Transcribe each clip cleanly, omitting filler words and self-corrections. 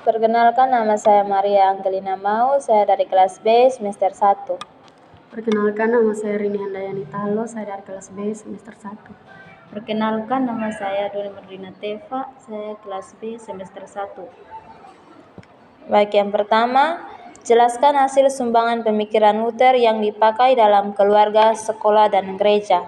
Perkenalkan, nama saya Maria Angelina Mau, saya dari kelas B semester 1. Perkenalkan, nama saya Rini Handayani Talo, saya dari kelas B semester 1. Perkenalkan, nama saya Doni Merdina Teva, saya kelas B semester 1. Baik, yang pertama, jelaskan hasil sumbangan pemikiran Luther yang dipakai dalam keluarga, sekolah, dan gereja.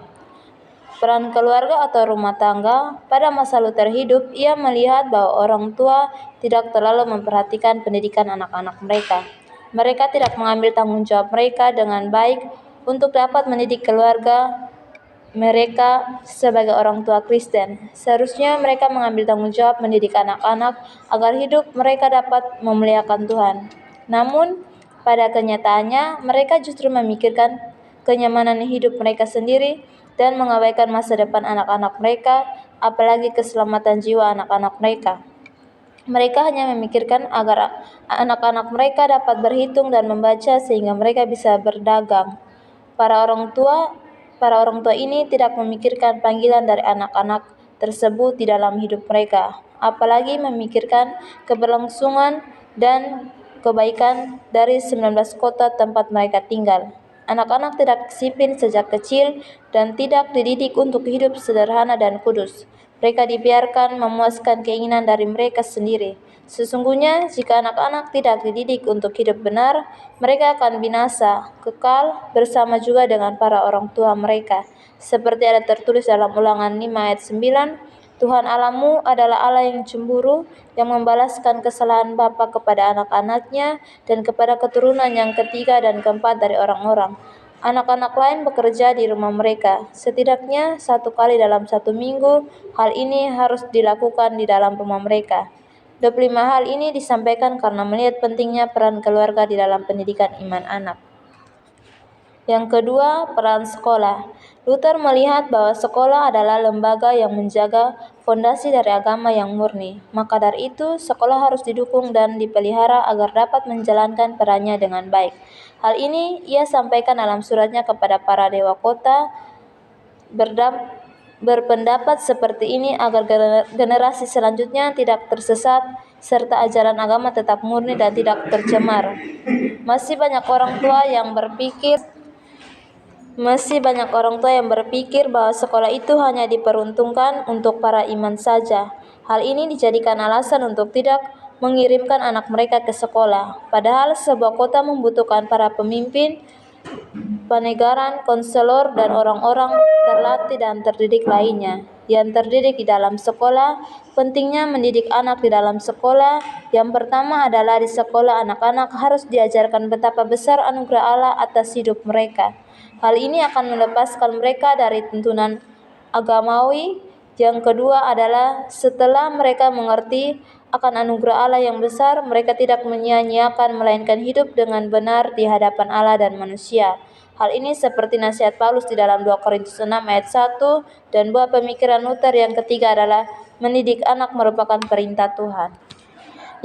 Peran keluarga atau rumah tangga. Pada masa Luther hidup, ia melihat bahwa orang tua tidak terlalu memperhatikan pendidikan anak-anak mereka. Mereka tidak mengambil tanggung jawab mereka dengan baik untuk dapat mendidik keluarga mereka sebagai orang tua Kristen. Seharusnya mereka mengambil tanggung jawab mendidik anak-anak agar hidup mereka dapat memuliakan Tuhan. Namun, pada kenyataannya, mereka justru memikirkan kenyamanan hidup mereka sendiri dan mengabaikan masa depan anak-anak mereka, apalagi keselamatan jiwa anak-anak mereka. Mereka hanya memikirkan agar anak-anak mereka dapat berhitung dan membaca sehingga mereka bisa berdagang. Para orang tua ini tidak memikirkan panggilan dari anak-anak tersebut di dalam hidup mereka, apalagi memikirkan keberlangsungan dan kebaikan dari 19 kota tempat mereka tinggal. Anak-anak tidak disiplin sejak kecil dan tidak dididik untuk hidup sederhana dan kudus. Mereka dibiarkan memuaskan keinginan dari mereka sendiri. Sesungguhnya, jika anak-anak tidak dididik untuk hidup benar, mereka akan binasa, kekal bersama juga dengan para orang tua mereka. Seperti ada tertulis dalam Ulangan 5 ayat 9, Tuhan Allahmu adalah Allah yang cemburu, yang membalaskan kesalahan bapa kepada anak-anaknya dan kepada keturunan yang ketiga dan keempat dari orang-orang. Anak-anak lain bekerja di rumah mereka, setidaknya 1 kali dalam 1 minggu. Hal ini harus dilakukan di dalam rumah mereka. 25 hal ini disampaikan karena melihat pentingnya peran keluarga di dalam pendidikan iman anak. Yang kedua, peran sekolah. Luther melihat bahwa sekolah adalah lembaga yang menjaga fondasi dari agama yang murni. Maka dari itu, sekolah harus didukung dan dipelihara agar dapat menjalankan perannya dengan baik. Hal ini ia sampaikan dalam suratnya kepada para dewa kota, berpendapat seperti ini agar generasi selanjutnya tidak tersesat serta ajaran agama tetap murni dan tidak tercemar. Masih banyak orang tua yang berpikir bahwa sekolah itu hanya diperuntukkan untuk para imam saja. Hal ini dijadikan alasan untuk tidak mengirimkan anak mereka ke sekolah. Padahal sebuah kota membutuhkan para pemimpin, panegaran, konselor, dan orang-orang terlatih dan terdidik lainnya yang terdidik di dalam sekolah. Pentingnya mendidik anak di dalam sekolah. Yang pertama adalah di sekolah anak-anak harus diajarkan betapa besar anugerah Allah atas hidup mereka. Hal ini akan melepaskan mereka dari tuntunan agamawi. Yang kedua adalah setelah mereka mengerti akan anugerah Allah yang besar, mereka tidak menyia-nyiakan melainkan hidup dengan benar di hadapan Allah dan manusia. Hal ini seperti nasihat Paulus di dalam 2 Korintus 6 ayat 1 dan buah pemikiran Luther yang ketiga adalah mendidik anak merupakan perintah Tuhan.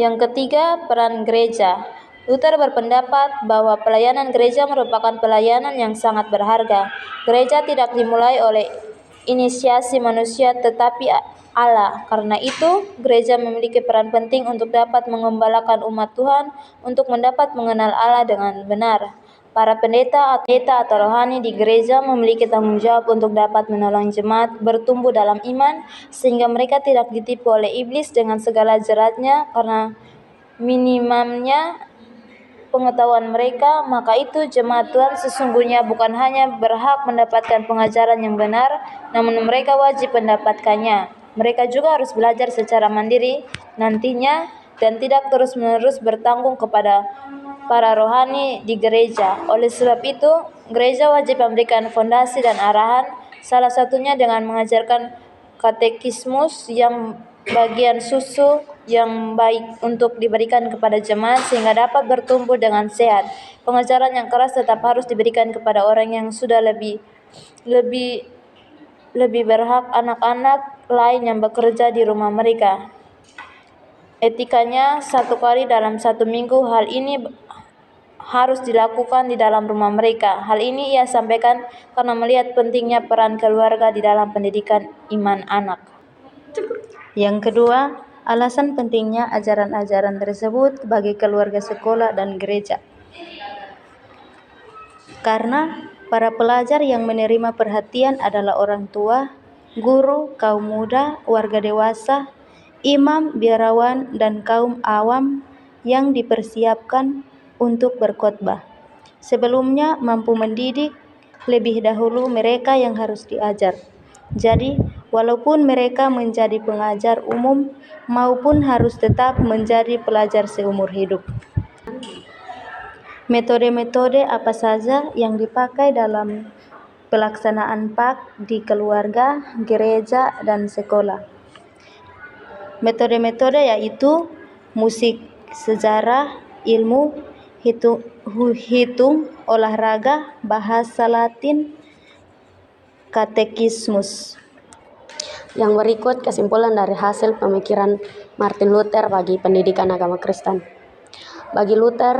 Yang ketiga, peran gereja. Luther berpendapat bahwa pelayanan gereja merupakan pelayanan yang sangat berharga. Gereja tidak dimulai oleh inisiasi manusia tetapi Allah. Karena itu, gereja memiliki peran penting untuk dapat mengembalakan umat Tuhan untuk mendapat mengenal Allah dengan benar. Para pendeta atau rohani di gereja memiliki tanggung jawab untuk dapat menolong jemaat bertumbuh dalam iman sehingga mereka tidak ditipu oleh iblis dengan segala jeratnya karena minimumnya pengetahuan mereka. Maka itu jemaat Tuhan sesungguhnya bukan hanya berhak mendapatkan pengajaran yang benar, namun mereka wajib mendapatkannya. Mereka juga harus belajar secara mandiri nantinya dan tidak terus-menerus bertanggung kepada para rohani di gereja. Oleh sebab itu, gereja wajib memberikan fondasi dan arahan, salah satunya dengan mengajarkan katekismus yang bagian susu yang baik untuk diberikan kepada jemaat sehingga dapat bertumbuh dengan sehat. Pengajaran yang keras tetap harus diberikan kepada orang yang sudah lebih berhak, anak-anak lain yang bekerja di rumah mereka. Etikanya 1 kali dalam 1 minggu. Hal ini harus dilakukan di dalam rumah mereka. Hal ini ia sampaikan karena melihat pentingnya peran keluarga di dalam pendidikan iman anak. Yang kedua, Alasan pentingnya ajaran-ajaran tersebut bagi keluarga, sekolah, dan gereja. Karena para pelajar yang menerima perhatian adalah orang tua, guru, kaum muda, warga dewasa, imam, biarawan, dan kaum awam yang dipersiapkan untuk berkhotbah. Sebelumnya mampu mendidik, lebih dahulu mereka yang harus diajar. Jadi, walaupun mereka menjadi pengajar umum maupun harus tetap menjadi pelajar seumur hidup. Metode-metode apa saja yang dipakai dalam pelaksanaan PAK di keluarga, gereja, dan sekolah? Metode-metode yaitu musik, sejarah, ilmu, hitung, olahraga, bahasa Latin, katekismus. Yang berikut kesimpulan dari hasil pemikiran Martin Luther bagi pendidikan agama Kristen. Bagi Luther,